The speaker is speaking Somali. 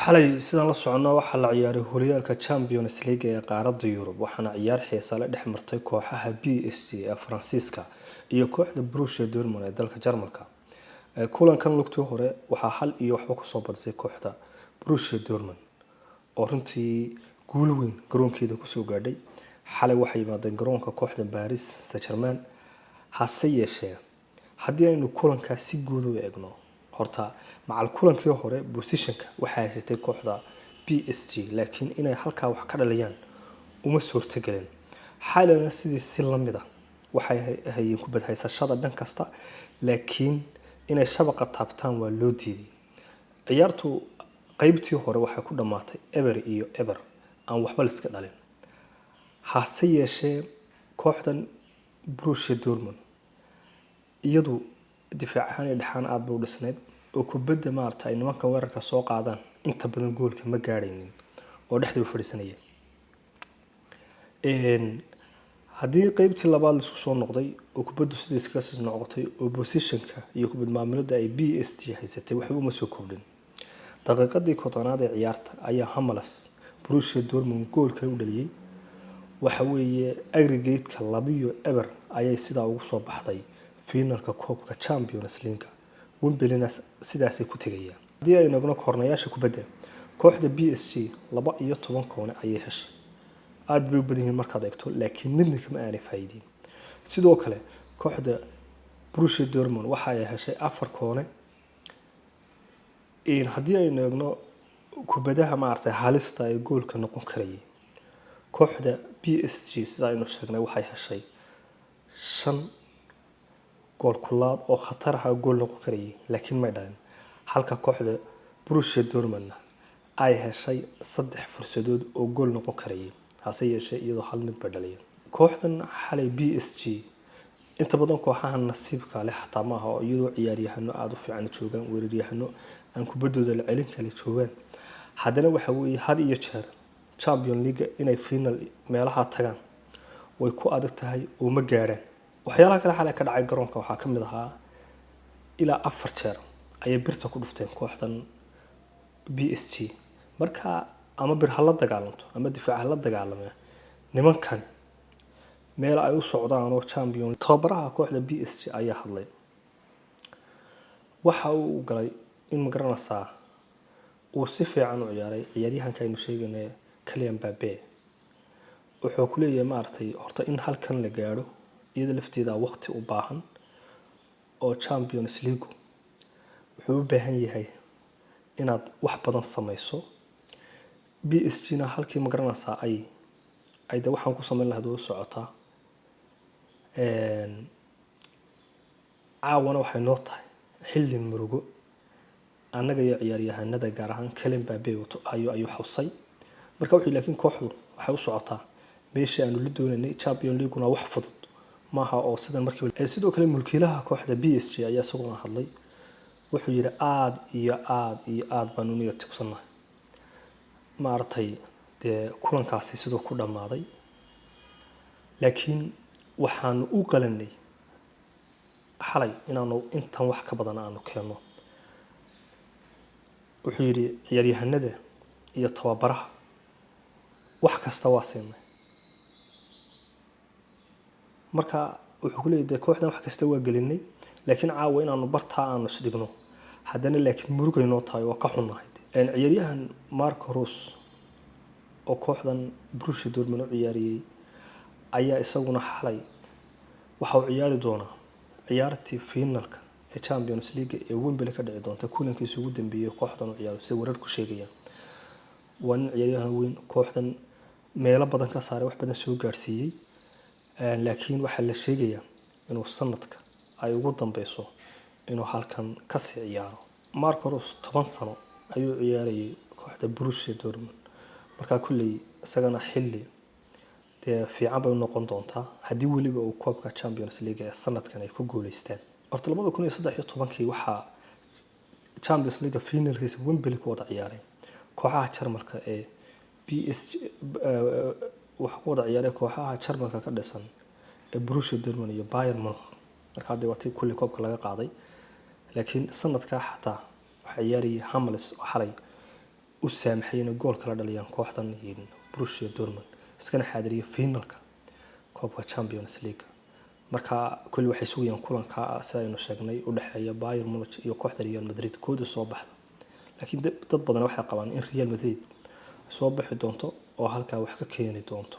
xalay sidaan la socono waxaa la ciyaaray horyaalka Champions League ee qaaradda Yurub waxaana ciyaar xiiso leh dhex martay kooxaha PSG ee Faransiiska iyo kooxda Borussia Dortmund ee dalka Jarmalka. Kulankan lugtii hore waxaa hal iyo waxba ku soo badisay kooxda Borussia Dortmund oo runtii guul weyn garoonkeeda ku soo gaadhay. Xalay waxay yimaadeen garoonka kooxda Paris Saint-Germain hase yeeshee haddii aynu kulankaas si guud u eegno horta macal kulankii hore positionka waxa haysatay kooxda PSG laakiin inay halka wax ka dhaliyaan uma suurtagelin. Xalayna sidii si lamid ah waxay hayeen kubad haysashada dhan kasta laakiin inay shabaqa taabtaan waa loo diiday. Ciyaartu qaybtii hore waxay ku dhamaatay eber iyo eber aan waxba la iska dhalin. Hase yeeshee kooxdan Borussia Dortmund iyadu difaac ahaan iyo dhaxan aad buu dhisneed oo kubadda maartay ay nimanka weerarka soo qaadaan inta badan goolka ma gaaraynin oo dhexda u fadhiisanayeen. Haddii qaybtii labaad la isku soo noqday oo kubaddu sidii iskaga soo noqotay oo positionka iyo kubad maamulada ay PSG haysatay waxba uma soo kordhin. Daqiiqadii 10aad ee ciyaarta ayaa Hummels Borussia Dortmund goolka u dhaliyay. waxa weeye aggregate-ka 2-0 ayay sidaa ugu soo baxday finalka koobka Champions League. Wimbledon sidaas ay ku tagayaan. Haddii ay noqono kornayaasha kubadda kooxda PSG 12 koone ayay heshay. aad bay u badan yihiin markaad eegto laakiin midna kama aanay faa'iidin. Sidoo kale kooxda Borussia Dortmund waxa ay heshay 4 koone. Haddii ay noqono kubadaha maartay halista ay goolka noqon karayay kooxda PSG sida aynu sheegnay waxay heshay 5 gool kulaad oo khatar ah gool noqon karayay laakiin ma dhalin. Halka kooxda Borussia Dortmund ay heshay 3 fursadood oo gool noqon karayay hase yeeshee iyadoo hal mid ba dhaliyay. Kooxdan xalay PSG inta badan kooxaha nasiibka leh xataa ma aha oo iyadoo ciyaaryahano aad u fiican joogan weeraryahano aan kubaddooda la celin kale joogan. Haddana waxa weeye had iyo jeer Champions League inay final meelaha tagaan way ku adag tahay oo ma gaaraan. waxyaalaha kale xalay ka dhacay garoonka waxaa ka mid ahaa ilaa 4 jeer ayay birta ku dhufteen kooxdan PSG. Marka ama bir hala dagaalanto ama difaac hala dagaalamay nimankan meel ay u socdaan oo Champions tababaraha kooxda PSG ayaa hadlay. waxa uu galay in magaranaysaa uu si fiican u ciyaaray ciyaaryahanka aynu sheegaynay Kylian Mbappé. wuxuu ku leeyahay maartay horta in halkan la gaaro iyada lafteeda waqti u baahan oo Champions League wuxuu u baahan yahay inaad wax badan samayso. PSG-na halkii magaranaysaa ay da waxaan ku samayn lahayd oo socotaa. caawana waxay noo tahay xilli murugo annaga iyo ciyaaryahanada gaar ahaan Kylian Mbappé ayuu xusay. marka wixii laakiin kooxdu waxay u socotaa meeshii aanu la doonaynay. Champions League-na wax fudud maaha oo sidan markii sidoo kale mulkiilaha kooxda PSG ayaa isaguna hadlay. wuxuu yiri aad iyo aad baan u niyad jabsanahay maartay kulankaasi sidoo ku dhamaaday laakiin waxaan u qalanay xalay inaanu intan wax ka badan aanu keeno. wuxuu yiri ciyaaryahanada iyo tababaraha wax kasta waa siinay. marka wuxuu ku leeyahay kooxdan wax kasta waa gelinay laakiin caawa inaanu bartaa aanu isdhigno haddana laakiin murugay noo tahay oo ka xunahay. ciyaaryahan Marco Reus oo kooxdan Borussia Dortmund u ciyaariyay ayaa isaguna xalay waxa uu ciyaari doonaa ciyaartii finalka ee Champions League ee Wembley ka dhici doonta kulankiisa ugu dambeeyay kooxdan u ciyaaro sida wararku sheegayaan. waa ciyaaryahan weyn kooxdan meelo badan ka saaray wax badan soo gaarsiiyay laakiin waxa la sheegayaa inuu sanadka ay ugu dambeyso inuu halkan ka sii ciyaaro. Marco Reus 10 sano ayuu ciyaarayay kooxda Borussia Dortmund. marka kulli isagana xilli fiican bay noqon doontaa haddii waliba uu koobka Champions League ee sanadkan ay ku guuleystaan. horta 2013 waxa Champions League finalkiisa Wembley ku wada ciyaaray kooxaha Jarmalka ee PSG. waxa ku wada ciyaaray kooxaha Jarmalka ka dhisan ee Borussia Dortmund iyo Bayern Munich. marka hadda waa tii kulli koobka laga qaaday laakiin sanadka xataa waxa ciyaariyay Hummels oo xalay u saamaxay inay gool kala dhaliyaan kooxdan Borussia Dortmund iskana xaadiriyo finalka koobka Champions League marka kulli waxay sugayaan kulanka sida aynu sheegnay u dhaxeeya Bayern Munich iyo kooxda Real Madrid kooda soo baxda laakiin dad badan waxay qabaan in Real Madrid soo bixi doonto oo halka wax ka keeni doonto